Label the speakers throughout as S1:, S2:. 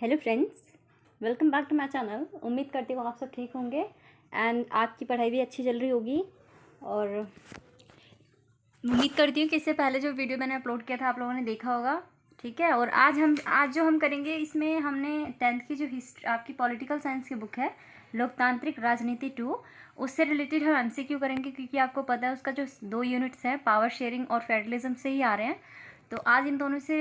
S1: Hello friends, welcome back to my channel. उम्मीद करती हूँ आप सब ठीक होंगे एंड आपकी पढ़ाई भी अच्छी चल रही होगी। और उम्मीद करती हूँ कि इससे पहले जो वीडियो मैंने अपलोड किया था आप लोगों ने देखा होगा। ठीक है। और आज जो हम करेंगे इसमें हमने 10th की जो हिस्ट्री आपकी पॉलिटिकल साइंस की बुक है लोकतांत्रिक राजनीति 2 उससे रिलेटेड हम एमसीक्यू करेंगे, क्योंकि आपको पता है उसका जो 2 यूनिट्स हैं पावर शेयरिंग और फेडरलिज्म से ही आ रहे हैं। तो आज इन दोनों से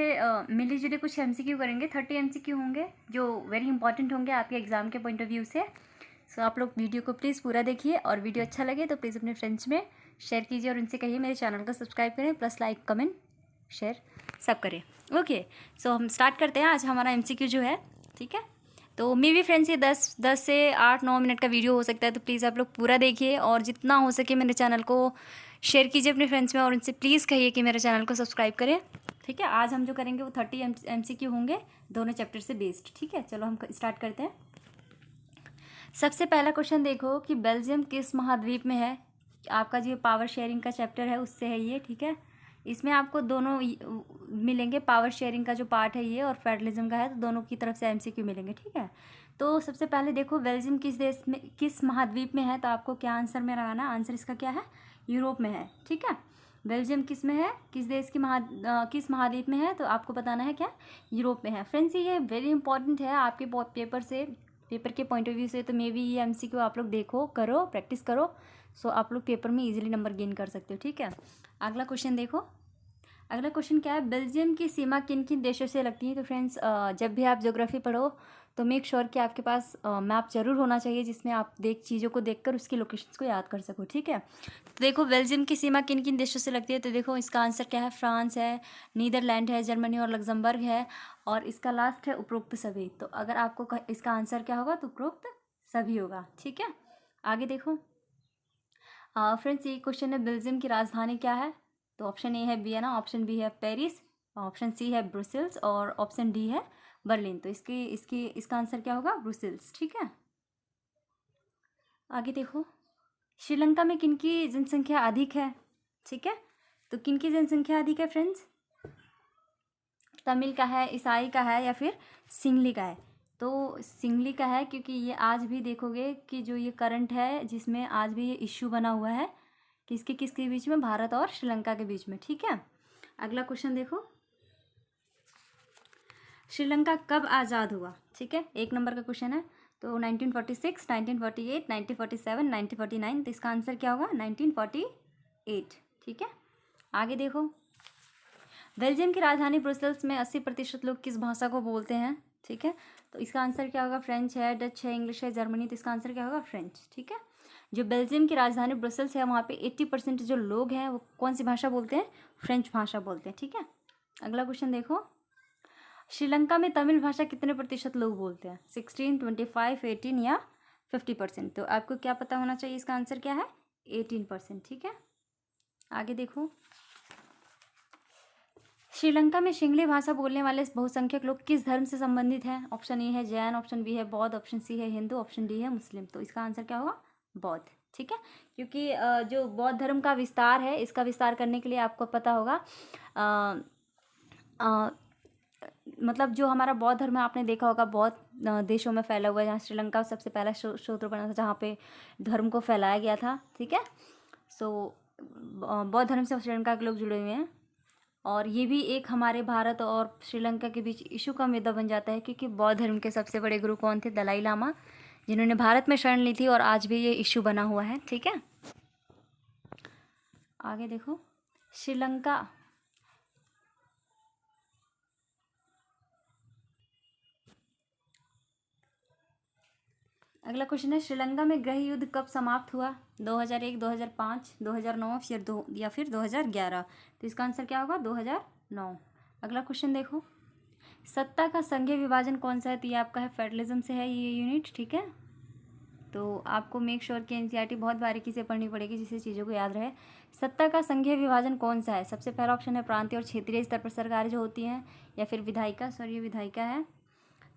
S1: मिली जुली कुछ एमसीक्यू करेंगे। 30 एमसीक्यू होंगे जो वेरी इंपॉर्टेंट होंगे आपके एग्जाम के पॉइंट ऑफ व्यू से। सो आप लोग वीडियो को प्लीज़ पूरा देखिए और वीडियो अच्छा लगे तो प्लीज़ अपने फ्रेंड्स में शेयर कीजिए और उनसे कहिए मेरे चैनल को सब्सक्राइब करें, प्लस लाइक कमेंट शेयर सब करें। ओके, सो हम स्टार्ट करते हैं आज हमारा एमसीक्यू जो है। ठीक है, तो मे भी फ्रेंड्स ये 10 से 8-9 मिनट का वीडियो हो सकता है, तो प्लीज़ आप लोग पूरा देखिए और जितना हो सके मेरे चैनल को शेयर कीजिए अपने फ्रेंड्स में और उनसे प्लीज़ कहिए कि मेरे चैनल को सब्सक्राइब करें। ठीक है, आज हम जो करेंगे वो 30 एमसीक्यू होंगे दोनों चैप्टर से बेस्ड। ठीक है, चलो हम स्टार्ट करते हैं। सबसे पहला क्वेश्चन देखो कि बेल्जियम किस महाद्वीप में है। आपका जो पावर शेयरिंग का चैप्टर है उससे है ये। ठीक है, इसमें आपको दोनों मिलेंगे, पावर शेयरिंग का जो पार्ट है ये और फेडरलिज्म का है, तो दोनों की तरफ से एमसीक्यू मिलेंगे। ठीक है, तो सबसे पहले देखो बेल्जियम किस देश में किस महाद्वीप में है, तो आपको क्या आंसर में लगाना है। आंसर इसका क्या है, यूरोप में है। ठीक है, बेल्जियम किस में है, किस देश की किस महाद्वीप में है, तो आपको बताना है क्या, यूरोप में है। फ्रेंड्स ये वेरी इंपॉर्टेंट है आपके पेपर के पॉइंट ऑफ व्यू से, तो मे बी ये एमसीक्यू आप लोग देखो, करो, प्रैक्टिस करो, सो आप लोग पेपर में इजीली नंबर गेन कर सकते हो। ठीक है, अगला क्वेश्चन देखो। अगला क्वेश्चन क्या है, बेल्जियम की सीमा किन किन देशों से लगती है। तो फ्रेंड्स जब भी आप ज्योग्राफी पढ़ो तो मेक श्योर कि आपके पास मैप जरूर होना चाहिए जिसमें आप चीज़ों को देखकर उसकी लोकेशंस को याद कर सको। ठीक है, तो देखो बेल्जियम की सीमा किन किन देशों से लगती है, तो देखो इसका आंसर क्या है, फ्रांस है, नीदरलैंड है, जर्मनी और लग्जमबर्ग है, और इसका लास्ट है उपरोक्त सभी। तो अगर आपको इसका आंसर क्या होगा, तो उपरोक्त सभी होगा। ठीक है, आगे देखो। फ्रेंड्स ये क्वेश्चन है, बेल्जियम की राजधानी क्या है, तो ऑप्शन ए है वियना, ऑप्शन बी है पेरिस, ऑप्शन सी है ब्रुसेल्स और ऑप्शन डी है बर्लिन। तो इसका आंसर क्या होगा, ब्रुसेल्स। ठीक है, आगे देखो। श्रीलंका में किनकी जनसंख्या अधिक है। ठीक है, तो किनकी जनसंख्या अधिक है फ्रेंड्स, तमिल का है, ईसाई का है या फिर सिंगली का है। तो सिंगली का है, क्योंकि ये आज भी देखोगे कि जो ये करंट है जिसमें आज भी ये इश्यू बना हुआ है किसके बीच में, भारत और श्रीलंका के बीच में। ठीक है, अगला क्वेश्चन देखो, श्रीलंका कब आज़ाद हुआ। ठीक है, 1 नंबर का क्वेश्चन है, तो 1946, 1948, 1947, 1949। तो इसका आंसर क्या होगा, 1948। ठीक है, आगे देखो। बेल्जियम की राजधानी ब्रुसेल्स में 80% लोग किस भाषा को बोलते हैं। ठीक है, तो इसका आंसर क्या होगा, फ्रेंच है, डच है, इंग्लिश है, जर्मनी। तो इसका आंसर क्या होगा, फ्रेंच। ठीक है, जो बेल्जियम की राजधानी ब्रुसेल्स है वहाँ पे 80% जो लोग हैं वो कौन सी भाषा बोलते हैं, फ्रेंच भाषा बोलते हैं। ठीक है, अगला क्वेश्चन देखो। श्रीलंका में तमिल भाषा कितने प्रतिशत लोग बोलते हैं, 16, 25, 18 या 50%। तो आपको क्या पता होना चाहिए, इसका आंसर क्या है, 18%। ठीक है, आगे देखो। श्रीलंका में सिंगली भाषा बोलने वाले बहुसंख्यक लोग किस धर्म से संबंधित हैं। ऑप्शन ए है जैन, ऑप्शन बी है बौद्ध, ऑप्शन सी है हिंदू, ऑप्शन डी है मुस्लिम। तो इसका आंसर क्या होगा, बौद्ध। ठीक है, क्योंकि जो बौद्ध धर्म का विस्तार है, इसका विस्तार करने के लिए आपको पता होगा मतलब जो हमारा बौद्ध धर्म है आपने देखा होगा बहुत देशों में फैला हुआ है, जहाँ श्रीलंका सबसे पहला क्षेत्र बना था जहाँ पे धर्म को फैलाया गया था। ठीक है, सो बौद्ध धर्म से श्रीलंका के लोग जुड़े हुए हैं, और ये भी एक हमारे भारत और श्रीलंका के बीच इशू का मुद्दा बन जाता है, क्योंकि बौद्ध धर्म के सबसे बड़े गुरु कौन थे, दलाई लामा, जिन्होंने भारत में शरण ली थी, और आज भी ये इशू बना हुआ है। ठीक है, आगे देखो। श्रीलंका अगला क्वेश्चन है, श्रीलंका में गृह युद्ध कब समाप्त हुआ, 2001, 2005, 2009 या फिर 2011। तो इसका आंसर क्या होगा, 2009। अगला क्वेश्चन देखो। सत्ता का संघीय विभाजन कौन सा है, तो ये आपका है फेडरलिज्म से है ये यूनिट। ठीक है, तो आपको मेक श्योर कि एनसीईआरटी बहुत बारीकी से पढ़नी पड़ेगी जिससे चीज़ों को याद रहे। सत्ता का संघीय विभाजन कौन सा है, सबसे पहला ऑप्शन है प्रांतीय और क्षेत्रीय स्तर पर सरकारें जो होती हैं, या फिर विधायिका है।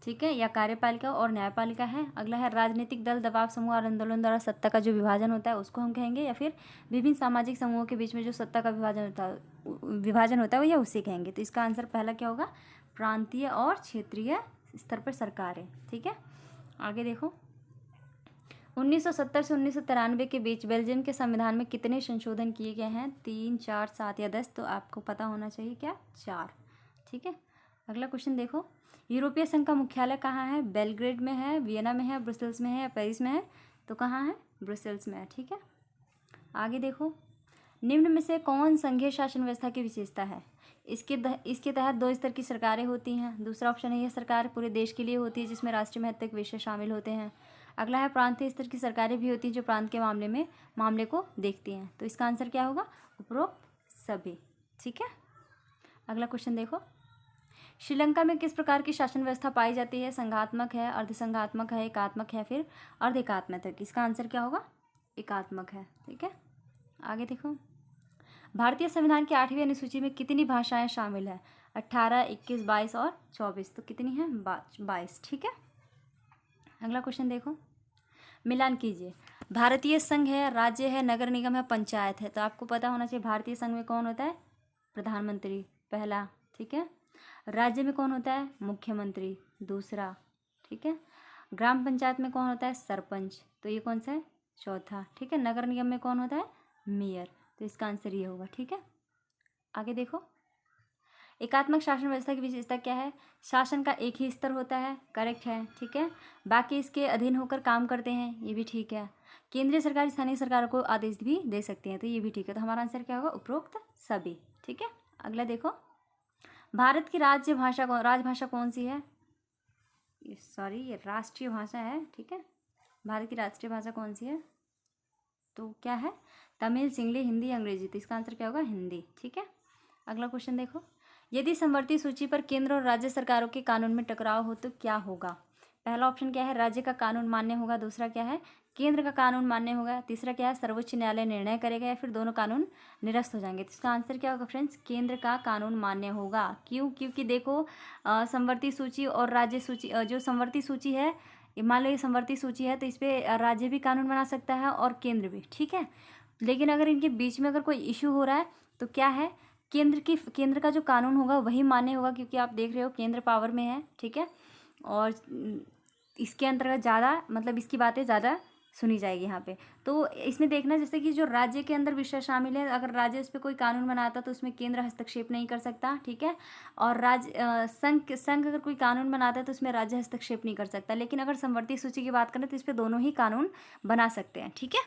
S1: ठीक है, या कार्यपालिका और न्यायपालिका है। अगला है राजनीतिक दल, दबाव समूह और आंदोलन द्वारा सत्ता का जो विभाजन होता है उसको हम कहेंगे, या फिर विभिन्न सामाजिक समूहों के बीच में जो सत्ता का विभाजन होता है वो, या उसे कहेंगे। तो इसका आंसर पहला क्या होगा, प्रांतीय और क्षेत्रीय स्तर पर सरकारें। ठीक है, आगे देखो। 1970 से 1993 के बीच बेल्जियम के संविधान में कितने संशोधन किए गए हैं? 3, 4, 7 या 10? तो आपको पता होना चाहिए क्या? 4। ठीक है, अगला क्वेश्चन देखो। यूरोपीय संघ का मुख्यालय कहाँ है? बेलग्रेड में है, वियना में है, ब्रुसेल्स में है या पेरिस में है? तो कहाँ है? ब्रुसेल्स में है। ठीक है, आगे देखो। निम्न में से कौन संघीय शासन व्यवस्था की विशेषता है? इसके तहत 2 स्तर की सरकारें होती हैं। दूसरा ऑप्शन है, यह सरकार पूरे देश के लिए होती है जिसमें राष्ट्रीय महत्व के विषय शामिल होते हैं। अगला है, प्रांतीय स्तर की सरकारें भी होती हैं जो प्रांत के मामले को देखती हैं। तो इसका आंसर क्या होगा? उपरोक्त सभी। ठीक है, अगला क्वेश्चन देखो। श्रीलंका में किस प्रकार की शासन व्यवस्था पाई जाती है? संघात्मक है, अर्धसंघात्मक है, एकात्मक है, फिर अर्ध एकात्मक है? इसका आंसर क्या होगा? एकात्मक है। ठीक है, आगे देखो। भारतीय संविधान की 8वीं अनुसूची में कितनी भाषाएं शामिल है? 18, 21, 22 और 24। तो कितनी है? 22। ठीक है, अगला क्वेश्चन देखो, मिलान कीजिए। भारतीय संघ है, राज्य है, नगर निगम है, पंचायत है। तो आपको पता होना चाहिए भारतीय संघ में कौन होता है? प्रधानमंत्री, पहला। ठीक है, राज्य में कौन होता है? मुख्यमंत्री, दूसरा। ठीक है, ग्राम पंचायत में कौन होता है? सरपंच। तो ये कौन सा है? चौथा। ठीक है, नगर निगम में कौन होता है? मेयर। तो इसका आंसर ये होगा। ठीक है, आगे देखो। एकात्मक शासन व्यवस्था की विशेषता क्या है? शासन का एक ही स्तर होता है, करेक्ट है। ठीक है, बाकी इसके अधीन होकर काम करते हैं, ये भी ठीक है। केंद्रीय सरकार स्थानीय सरकारों को आदेश भी दे सकती हैं, तो ये भी ठीक है। तो हमारा आंसर क्या होगा? उपरोक्त सभी। ठीक है, अगला देखो। भारत की राजभाषा कौन सी है? सॉरी, ये राष्ट्रीय भाषा है। ठीक है, भारत की राष्ट्रीय भाषा कौन सी है? तो क्या है? तमिल, सिंगली, हिंदी, अंग्रेजी। तो इसका आंसर क्या होगा? हिंदी। ठीक है, अगला क्वेश्चन देखो। यदि समवर्ती सूची पर केंद्र और राज्य सरकारों के कानून में टकराव हो तो क्या होगा? पहला ऑप्शन क्या है? राज्य का कानून मान्य होगा। दूसरा क्या है? केंद्र का कानून मान्य होगा। तीसरा क्या है? सर्वोच्च न्यायालय निर्णय करेगा, या फिर दोनों कानून निरस्त हो जाएंगे। तो इसका आंसर क्या होगा फ्रेंड्स? केंद्र का कानून मान्य होगा। क्यों? क्योंकि देखो, समवर्ती सूची और राज्य सूची, जो समवर्ती सूची है, मान लो ये समवर्ती सूची है, तो इस पर राज्य भी कानून बना सकता है और केंद्र भी। ठीक है, लेकिन अगर इनके बीच में अगर कोई इशू हो रहा है तो क्या है? केंद्र का जो कानून होगा वही मान्य होगा, क्योंकि आप देख रहे हो केंद्र पावर में है। ठीक है, और इसके अंतर्गत ज़्यादा, मतलब इसकी बातें ज़्यादा सुनी जाएगी यहाँ पे। तो इसमें देखना, जैसे कि जो राज्य के अंदर विषय शामिल है, अगर राज्य उस पर कोई कानून बनाता तो उसमें केंद्र हस्तक्षेप नहीं कर सकता। ठीक है, और संघ अगर कोई कानून बनाता है तो उसमें राज्य हस्तक्षेप नहीं कर सकता। लेकिन अगर समवर्ती सूची की बात करें तो इस पर दोनों ही कानून बना सकते हैं। ठीक है,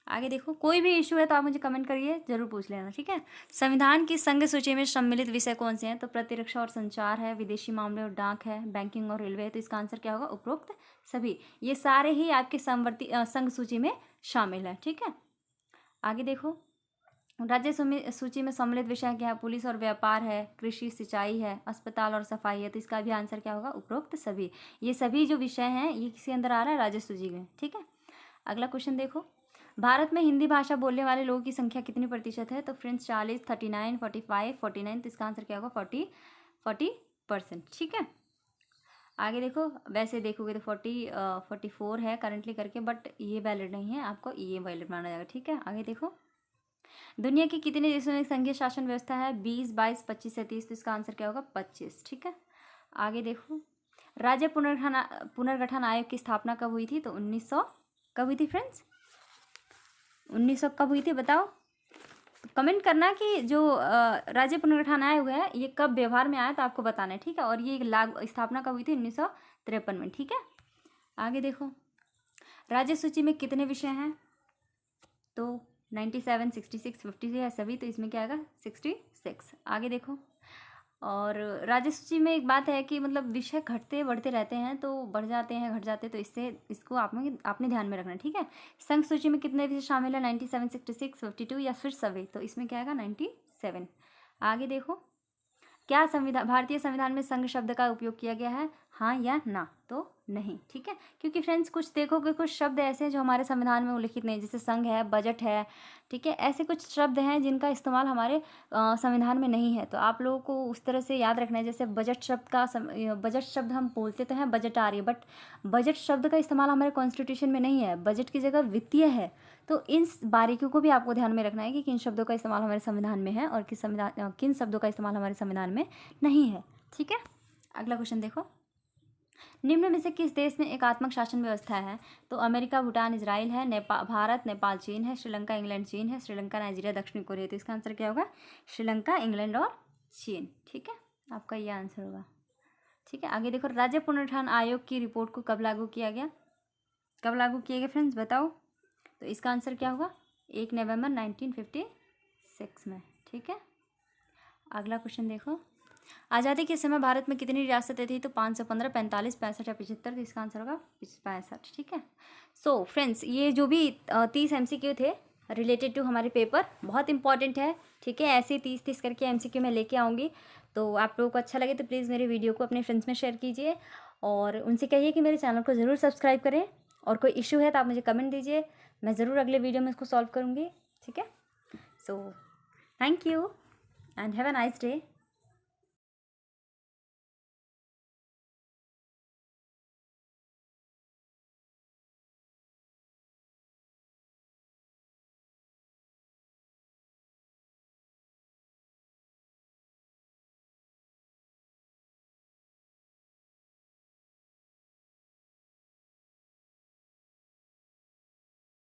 S1: आगे देखो। कोई भी इशू है तो आप मुझे कमेंट करिए, जरूर पूछ लेना। ठीक है, संविधान की संघ सूची में सम्मिलित विषय कौन से हैं? तो प्रतिरक्षा और संचार है, विदेशी मामले और डाक है, बैंकिंग और रेलवे है। तो इसका आंसर क्या होगा? उपरोक्त सभी। ये सारे ही आपके संघ सूची में शामिल है। ठीक है, आगे देखो। राज्य सूची में सम्मिलित विषय क्या है? पुलिस और व्यापार है, कृषि, सिंचाई है, अस्पताल और सफाई है। तो इसका भी आंसर क्या होगा? उपरोक्त सभी। ये सभी जो विषय हैं ये किसके अंदर आ रहा है? राज्य सूची में। ठीक है, अगला क्वेश्चन देखो। भारत में हिंदी भाषा बोलने वाले लोगों की संख्या कितनी प्रतिशत है? तो फ्रेंड्स 40, 39, 45, 49। तो इसका आंसर क्या होगा? 40%। ठीक है, आगे देखो। वैसे देखोगे तो 44 है करंटली करके, बट ये वैलिड नहीं है, आपको ये वैलिड माना जाएगा। ठीक है, आगे देखो। दुनिया के कितने देशों में संघीय शासन व्यवस्था है? 20, 22, 25 या 30। तो इसका आंसर क्या होगा? 25। ठीक है, आगे देखो। राज्य पुनर्गठन आयोग की स्थापना कब हुई थी? तो 1900 कब हुई थी फ्रेंड्स? 1900 कब हुई थी बताओ? कमेंट करना कि जो राज्य पुनर्गठन आयोग है ये कब व्यवहार में आया, तो आपको बताना है। ठीक है, और ये स्थापना कब हुई थी? 1953 में। ठीक है, आगे देखो। राज्य सूची में कितने विषय हैं? तो 97, 66, 50 है सभी। तो इसमें क्या आएगा? 66। आगे देखो। और राज्य सूची में एक बात है कि मतलब विषय घटते बढ़ते रहते हैं, तो बढ़ जाते हैं, घट जाते हैं, तो इसको आपने ध्यान में रखना है। ठीक है, संघ सूची में कितने विषय शामिल है? 97, 66, 52 या फिर सभी। तो इसमें क्या आएगा? 97। आगे देखो। क्या भारतीय संविधान में संघ शब्द का उपयोग किया गया है? हाँ या ना? तो नहीं। ठीक है, क्योंकि फ्रेंड्स कुछ देखोगे, कुछ शब्द ऐसे हैं जो हमारे संविधान में उल्लिखित नहीं, जैसे संघ है, बजट है। ठीक है, ऐसे कुछ शब्द हैं जिनका इस्तेमाल हमारे संविधान में नहीं है। तो आप लोगों को उस तरह से याद रखना है। जैसे बजट शब्द हम बोलते तो हैं बजट आ रही है, बट बजट शब्द का इस्तेमाल हमारे कॉन्स्टिट्यूशन में नहीं है। बजट की जगह वित्तीय है। तो इन बारीकियों को भी आपको ध्यान में रखना है कि किन शब्दों का इस्तेमाल हमारे संविधान में है और किन शब्दों का इस्तेमाल हमारे संविधान में नहीं है। ठीक है, अगला क्वेश्चन देखो। निम्न में से किस देश में एकात्मक शासन व्यवस्था है? तो अमेरिका, भूटान, इजराइल है, भारत, नेपाल, चीन है, श्रीलंका, इंग्लैंड, चीन है, श्रीलंका, नाइजीरिया, दक्षिण कोरिया। तो इसका आंसर क्या होगा? श्रीलंका, इंग्लैंड और चीन। ठीक है, आपका ये आंसर होगा। ठीक है, आगे देखो, राज्य पुनरुत्थान आयोग की रिपोर्ट को कब लागू किया गया? कब लागू किया गया फ्रेंड्स, बताओ। तो इसका आंसर क्या होगा? 1 नवंबर 1956 में। ठीक है, अगला क्वेश्चन देखो, आज़ादी के समय भारत में कितनी रियासतें थी? तो 515, 45, 65 या 75। तो इसका आंसर होगा 65। ठीक है, सो फ्रेंड्स, ये जो भी 30 MCQ थे रिलेटेड टू हमारे पेपर, बहुत इंपॉर्टेंट है। ठीक है, ऐसे 30 करके MCQ मैं लेके आऊँगी। तो आप लोगों को अच्छा लगे तो प्लीज़ मेरे वीडियो को अपने फ्रेंड्स में शेयर कीजिए और उनसे कहिए कि मेरे चैनल को ज़रूर सब्सक्राइब करें। और कोई इशू है तो आप मुझे कमेंट दीजिए, मैं ज़रूर अगले वीडियो में इसको सॉल्व करूँगी। ठीक है, so thank you and have a nice day.